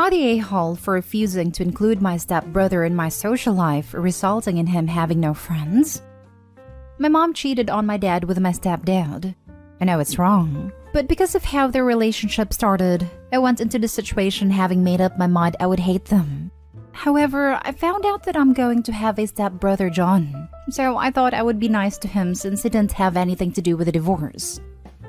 I the a-hole for refusing to include my stepbrother in my social life, resulting in him having no friends? My mom cheated on my dad with my stepdad. I know it's wrong, but because of how their relationship started, I went into the situation having made up my mind I would hate them. However, I found out that I'm going to have a stepbrother, John, so I thought I would be nice to him since he didn't have anything to do with the divorce.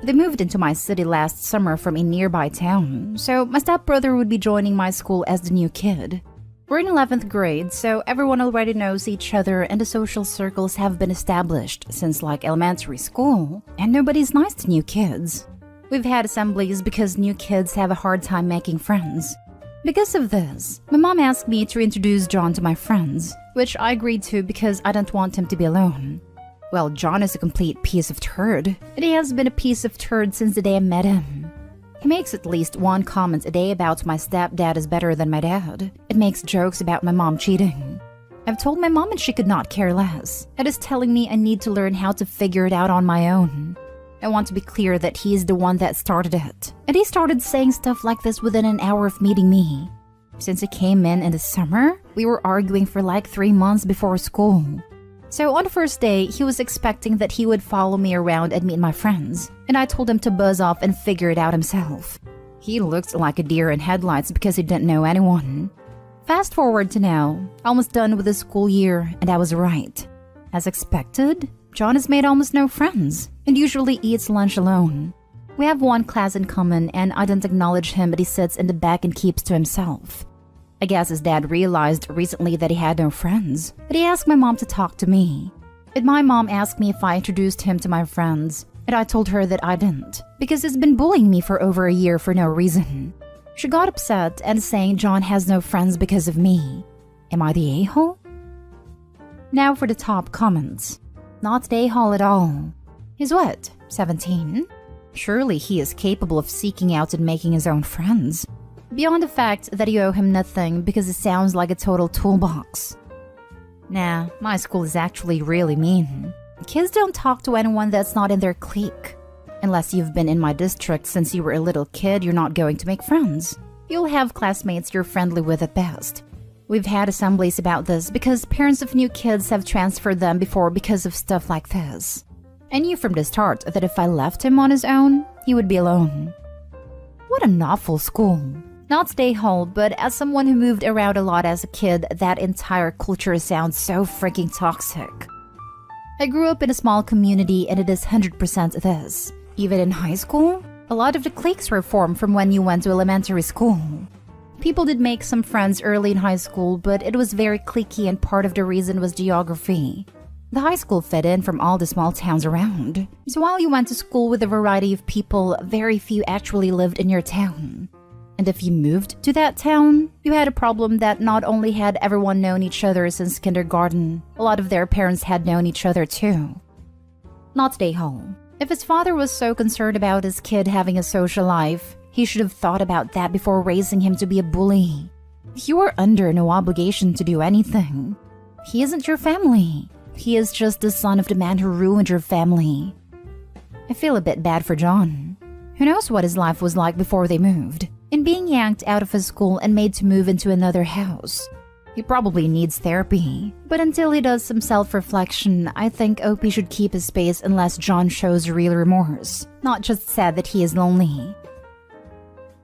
They moved into my city last summer from a nearby town, so my stepbrother would be joining my school as the new kid. We're in 11th grade, so everyone already knows each other and the social circles have been established since like elementary school, and nobody's nice to new kids. We've had assemblies because new kids have a hard time making friends. Because of this, my mom asked me to introduce John to my friends, which I agreed to because I don't want him to be alone. Well, John is a complete piece of turd, and he has been a piece of turd since the day I met him. He makes at least one comment a day about my stepdad is better than my dad. It makes jokes about my mom cheating. I've told my mom and she could not care less. It is telling me I need to learn how to figure it out on my own. I want to be clear that he is the one that started it, and he started saying stuff like this within an hour of meeting me. Since he came in the summer, we were arguing for like 3 months before school. So on the first day, he was expecting that he would follow me around and meet my friends, and I told him to buzz off and figure it out himself. He looked like a deer in headlights because he didn't know anyone. Fast forward to now, almost done with the school year, and I was right. As expected, John has made almost no friends, and usually eats lunch alone. We have one class in common, and I don't acknowledge him, but he sits in the back and keeps to himself. I guess his dad realized recently that he had no friends, but he asked my mom to talk to me. And my mom asked me if I introduced him to my friends, and I told her that I didn't, because he's been bullying me for over a year for no reason. She got upset and saying John has no friends because of me. Am I the a-hole? Now for the top comments. Not the a-hole at all. He's what, 17? Surely he is capable of seeking out and making his own friends. Beyond the fact that you owe him nothing because it sounds like a total toolbox. Nah, my school is actually really mean. Kids don't talk to anyone that's not in their clique. Unless you've been in my district since you were a little kid, you're not going to make friends. You'll have classmates you're friendly with at best. We've had assemblies about this because parents of new kids have transferred them before because of stuff like this. I knew from the start that if I left him on his own, he would be alone. What an awful school. Not stay home, but as someone who moved around a lot as a kid, that entire culture sounds so freaking toxic. I grew up in a small community and it is 100% this. Even in high school, a lot of the cliques were formed from when you went to elementary school. People did make some friends early in high school, but it was very cliquey and part of the reason was geography. The high school fed in from all the small towns around. So while you went to school with a variety of people, very few actually lived in your town. And if you moved to that town, you had a problem that not only had everyone known each other since kindergarten, a lot of their parents had known each other too. Not stay home. If his father was so concerned about his kid having a social life, he should have thought about that before raising him to be a bully. You are under no obligation to do anything. He isn't your family. He is just the son of the man who ruined your family. I feel a bit bad for John. Who knows what his life was like before they moved? And being yanked out of his school and made to move into another house. He probably needs therapy, but until he does some self-reflection, I think OP should keep his space unless John shows real remorse, not just sad that he is lonely.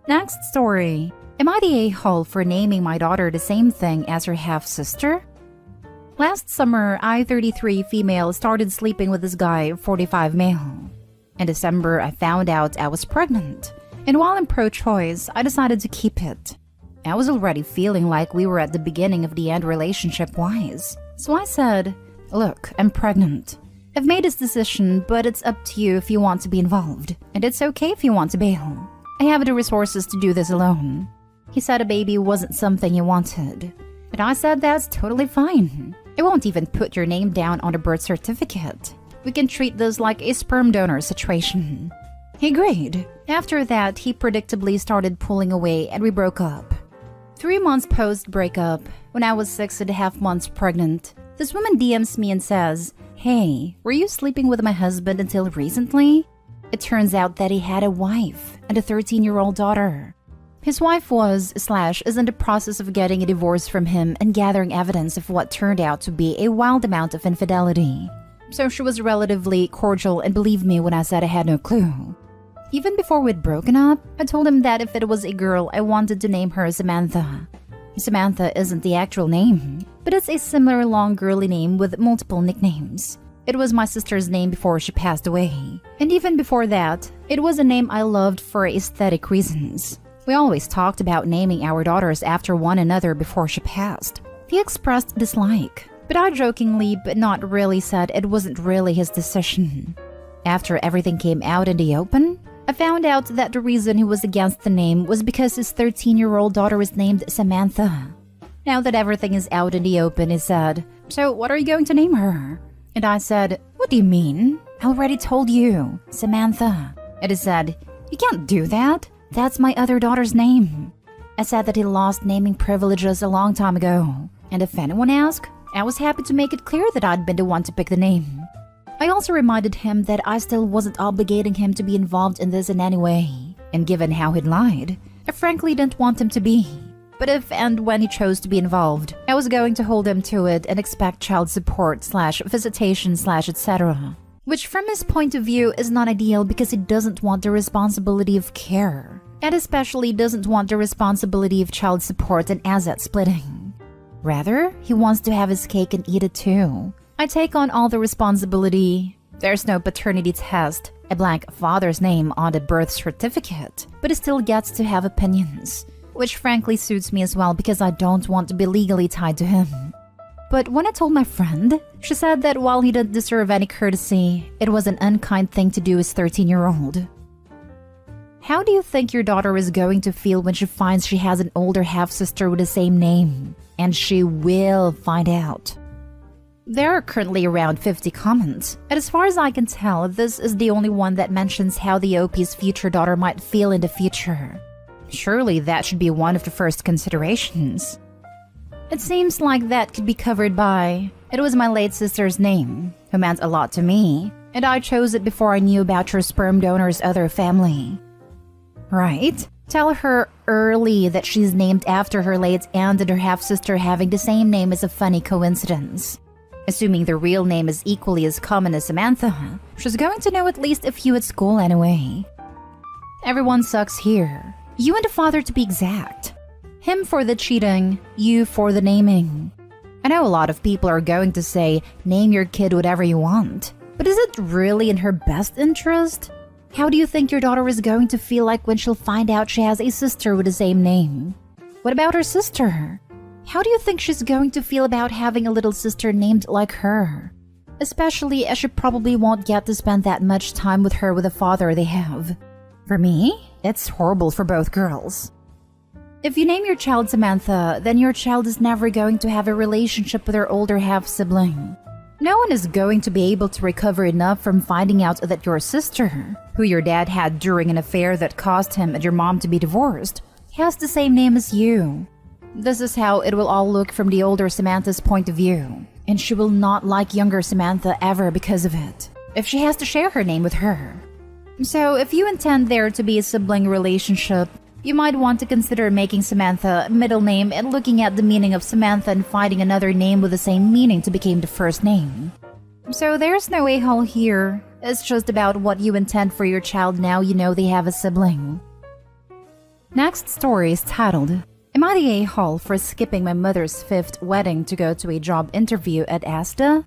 Next story. Am I the a-hole for naming my daughter the same thing as her half-sister? Last summer, I, 33 female, started sleeping with this guy, 45 male. In December, I found out I was pregnant. And while I'm pro-choice, I decided to keep it. I was already feeling like we were at the beginning of the end relationship-wise. So I said, look, I'm pregnant. I've made this decision, but it's up to you if you want to be involved. And it's okay if you want to bail. I have the resources to do this alone. He said a baby wasn't something he wanted. And I said that's totally fine. I won't even put your name down on a birth certificate. We can treat this like a sperm donor situation. He agreed. After that, he predictably started pulling away and we broke up. 3 months post-breakup, when I was 6.5 months pregnant, this woman DMs me and says, "Hey, were you sleeping with my husband until recently?" It turns out that he had a wife and a 13-year-old daughter. His wife was/is in the process of getting a divorce from him and gathering evidence of what turned out to be a wild amount of infidelity. So she was relatively cordial and believed me when I said I had no clue. Even before we'd broken up, I told him that if it was a girl, I wanted to name her Samantha. Samantha isn't the actual name, but it's a similar long girly name with multiple nicknames. It was my sister's name before she passed away. And even before that, it was a name I loved for aesthetic reasons. We always talked about naming our daughters after one another before she passed. He expressed dislike, but I jokingly but not really said it wasn't really his decision. After everything came out in the open, I found out that the reason he was against the name was because his 13-year-old daughter was named Samantha. Now that everything is out in the open, he said, "So what are you going to name her?" And I said, "What do you mean? I already told you, Samantha." And he said, "You can't do that. That's my other daughter's name." I said that he lost naming privileges a long time ago. And if anyone asked, I was happy to make it clear that I'd been the one to pick the name. I also reminded him that I still wasn't obligating him to be involved in this in any way. And given how he'd lied, I frankly didn't want him to be. But if and when he chose to be involved, I was going to hold him to it and expect child support/visitation/etc. Which from his point of view is not ideal because he doesn't want the responsibility of care. And especially doesn't want the responsibility of child support and asset splitting. Rather, he wants to have his cake and eat it too. I take on all the responsibility. There's no paternity test, a blank father's name on the birth certificate, but he still gets to have opinions, which frankly suits me as well because I don't want to be legally tied to him. But when I told my friend, she said that while he didn't deserve any courtesy, it was an unkind thing to do as 13-year-old. How do you think your daughter is going to feel when she finds she has an older half-sister with the same name? And she will find out. There are currently around 50 comments, and as far as I can tell, this is the only one that mentions how the OP's future daughter might feel in the future. Surely that should be one of the first considerations. It seems like that could be covered by, "It was my late sister's name, who meant a lot to me, and I chose it before I knew about your sperm donor's other family." Right? Tell her early that she's named after her late aunt and her half-sister having the same name is a funny coincidence. Assuming the real name is equally as common as Samantha, she's going to know at least a few at school anyway. Everyone sucks here. You and the father to be exact. Him for the cheating, you for the naming. I know a lot of people are going to say, name your kid whatever you want. But is it really in her best interest? How do you think your daughter is going to feel like when she'll find out she has a sister with the same name? What about her sister? How do you think she's going to feel about having a little sister named like her? Especially as she probably won't get to spend that much time with her with the father they have. For me, it's horrible for both girls. If you name your child Samantha, then your child is never going to have a relationship with her older half-sibling. No one is going to be able to recover enough from finding out that your sister, who your dad had during an affair that caused him and your mom to be divorced, has the same name as you. This is how it will all look from the older Samantha's point of view, and she will not like younger Samantha ever because of it, if she has to share her name with her. So if you intend there to be a sibling relationship, you might want to consider making Samantha a middle name and looking at the meaning of Samantha and finding another name with the same meaning to become the first name. So there's no a-hole here. It's just about what you intend for your child now you know they have a sibling. Next story is titled, "Am I the a-hole for skipping my mother's 5th wedding to go to a job interview at AITA?"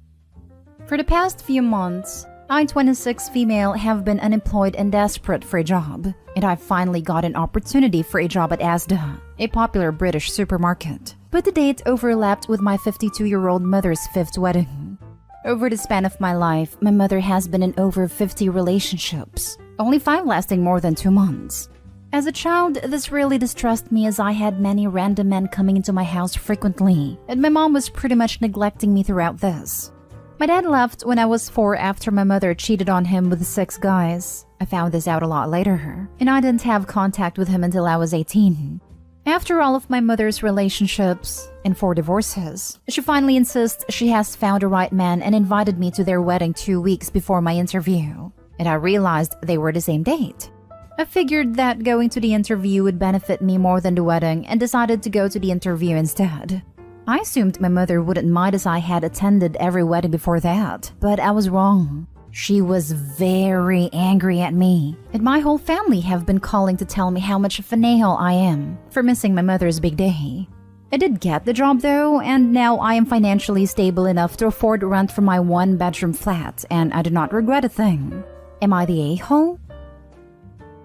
For the past few months, I, 26 female, have been unemployed and desperate for a job, and I finally got an opportunity for a job at AITA, a popular British supermarket. But the date overlapped with my 52-year-old mother's 5th wedding. Over the span of my life, my mother has been in over 50 relationships, only 5 lasting more than 2 months. As a child, this really distressed me as I had many random men coming into my house frequently, and my mom was pretty much neglecting me throughout this. My dad left when I was 4 after my mother cheated on him with 6 guys. I found this out a lot later, and I didn't have contact with him until I was 18. After all of my mother's relationships and 4 divorces, she finally insists she has found a right man and invited me to their wedding 2 weeks before my interview. And I realized they were the same date. I figured that going to the interview would benefit me more than the wedding and decided to go to the interview instead. I assumed my mother wouldn't mind as I had attended every wedding before that, but I was wrong. She was very angry at me, and my whole family have been calling to tell me how much of an a-hole I am for missing my mother's big day. I did get the job though, and now I am financially stable enough to afford rent for my one-bedroom flat, and I do not regret a thing. Am I the a-hole?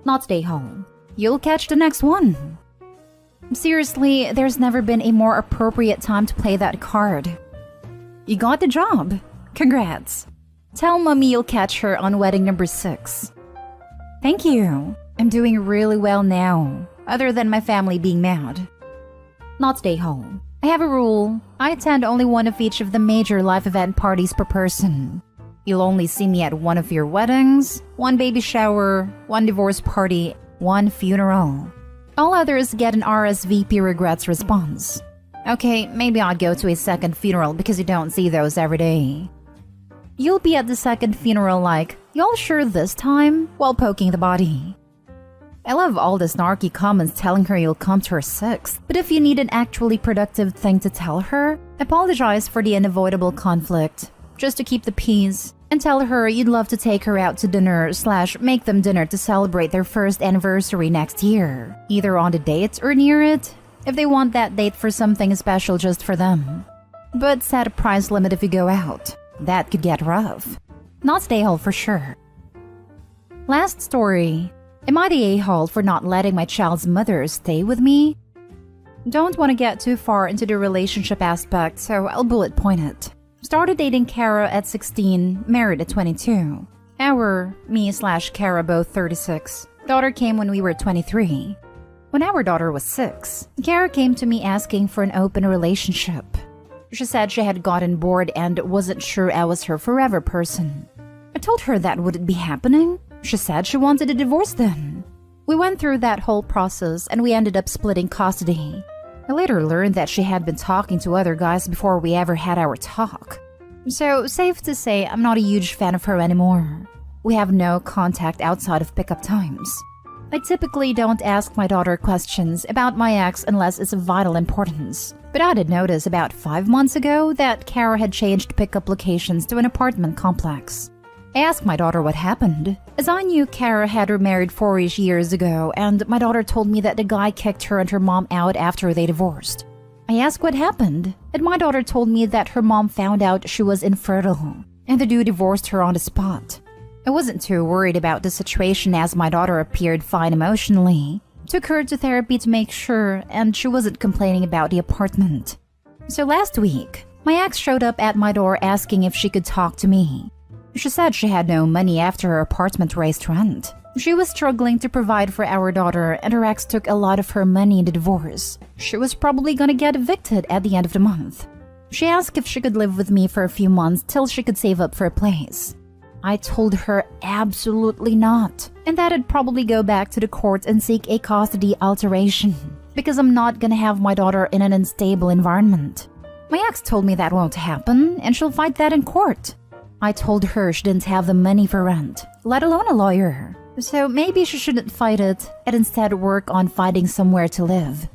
Not the a-hole. You'll catch the next one. Seriously, there's never been a more appropriate time to play that card. You got the job. Congrats. Tell mommy you'll catch her on wedding number 6. Thank you. I'm doing really well now, other than my family being mad. Not stay home. I have a rule. I attend only one of each of the major life event parties per person. You'll only see me at one of your weddings, one baby shower, one divorce party, one funeral. All others get an RSVP regrets response. Okay, maybe I'd go to a second funeral because you don't see those every day. You'll be at the second funeral like, y'all sure this time? While poking the body. I love all the snarky comments telling her you'll come to her 6th, but if you need an actually productive thing to tell her, apologize for the unavoidable conflict, just to keep the peace, and tell her you'd love to take her out to dinner / make them dinner to celebrate their 1st anniversary next year, either on the date or near it, if they want that date for something special just for them. But set a price limit if you go out. That could get rough. Not stay home for sure. Last story. Am I the a-hole for not letting my child's mother stay with me? Don't want to get too far into the relationship aspect, so I'll bullet point it. Started dating Kara at 16, married at 22. Me/Kara both 36. Daughter came when we were 23. When our daughter was 6, Kara came to me asking for an open relationship. She said she had gotten bored and wasn't sure I was her forever person. I told her that wouldn't be happening. She said she wanted a divorce then. We went through that whole process and we ended up splitting custody. I later learned that she had been talking to other guys before we ever had our talk. So, safe to say I'm not a huge fan of her anymore. We have no contact outside of pickup times. I typically don't ask my daughter questions about my ex unless it's of vital importance. But I did notice about 5 months ago that Kara had changed pickup locations to an apartment complex. I asked my daughter what happened, as I knew Kara had remarried 4-ish years ago, and my daughter told me that the guy kicked her and her mom out after they divorced. I asked what happened, and my daughter told me that her mom found out she was infertile, and the dude divorced her on the spot. I wasn't too worried about the situation as my daughter appeared fine emotionally. Took her to therapy to make sure, and she wasn't complaining about the apartment. So last week, my ex showed up at my door asking if she could talk to me. She said she had no money after her apartment raised rent. She was struggling to provide for our daughter, and her ex took a lot of her money in the divorce. She was probably gonna get evicted at the end of the month. She asked if she could live with me for a few months till she could save up for a place. I told her absolutely not, and that I'd probably go back to the court and seek a custody alteration, because I'm not gonna have my daughter in an unstable environment. My ex told me that won't happen, and she'll fight that in court. I told her she didn't have the money for rent, let alone a lawyer, so maybe she shouldn't fight it and instead work on finding somewhere to live.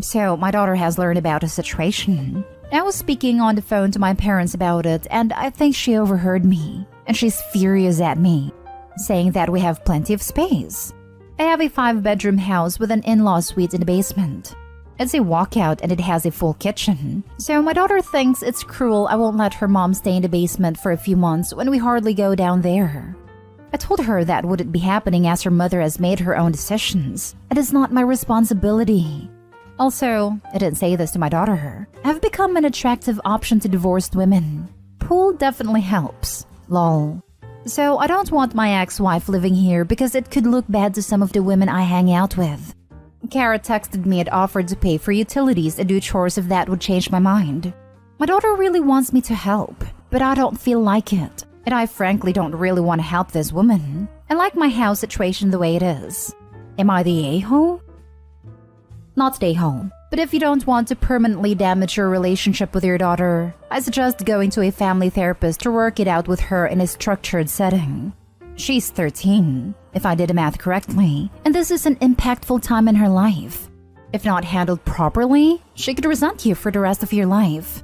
So my daughter has learned about the situation. I was speaking on the phone to my parents about it, and I think she overheard me, and she's furious at me, saying that we have plenty of space. I have a 5-bedroom house with an in-law suite in the basement. It's a walkout and it has a full kitchen. So my daughter thinks it's cruel I won't let her mom stay in the basement for a few months when we hardly go down there. I told her that wouldn't be happening as her mother has made her own decisions. It is not my responsibility. Also, I didn't say this to my daughter. I've become an attractive option to divorced women. Pool definitely helps. Lol. So I don't want my ex-wife living here because it could look bad to some of the women I hang out with. Kara texted me and offered to pay for utilities and do chores if that would change my mind. My daughter really wants me to help, but I don't feel like it. And I frankly don't really want to help this woman. I like my house situation the way it is. Am I the a-hole? Not stay home. But if you don't want to permanently damage your relationship with your daughter, I suggest going to a family therapist to work it out with her in a structured setting. She's 13. if I did the math correctly, and this is an impactful time in her life. If not handled properly, she could resent you for the rest of your life.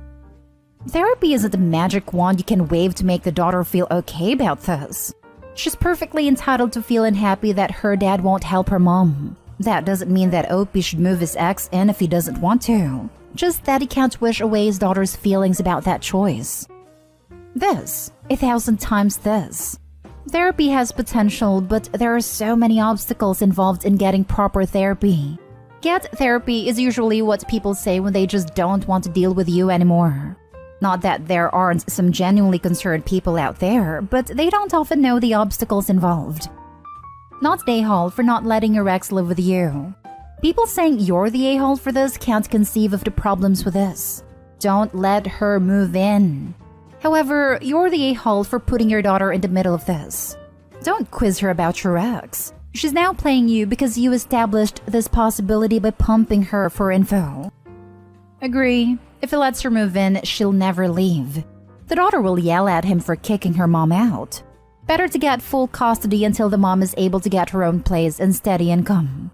Therapy isn't a magic wand you can wave to make the daughter feel okay about this. She's perfectly entitled to feel unhappy that her dad won't help her mom. That doesn't mean that Opie should move his ex in if he doesn't want to. Just that he can't wish away his daughter's feelings about that choice. This, 1,000 times this. Therapy has potential, but there are so many obstacles involved in getting proper therapy. Get therapy is usually what people say when they just don't want to deal with you anymore. Not that there aren't some genuinely concerned people out there, but they don't often know the obstacles involved. Not the a-hole for not letting your ex live with you. People saying you're the a-hole for this can't conceive of the problems with this. Don't let her move in. However, you're the a-hole for putting your daughter in the middle of this. Don't quiz her about your ex. She's now playing you because you established this possibility by pumping her for info. Agree, if he lets her move in, she'll never leave. The daughter will yell at him for kicking her mom out. Better to get full custody until the mom is able to get her own place and steady income.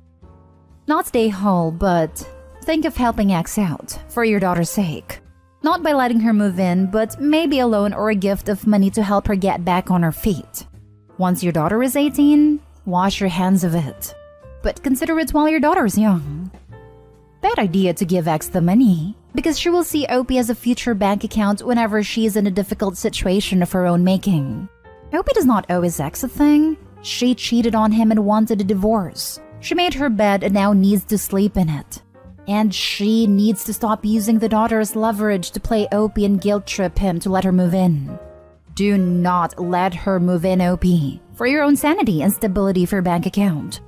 Not stay whole, but think of helping ex out, for your daughter's sake. Not by letting her move in, but maybe a loan or a gift of money to help her get back on her feet. Once your daughter is 18, wash your hands of it. But consider it while your daughter is young. Bad idea to give ex the money, because she will see Opie as a future bank account whenever she is in a difficult situation of her own making. Opie does not owe his ex a thing. She cheated on him and wanted a divorce. She made her bed and now needs to sleep in it. And she needs to stop using the daughter as leverage to play Opie and guilt trip him to let her move in. Do not let her move in, Opie, for your own sanity and stability for your bank account.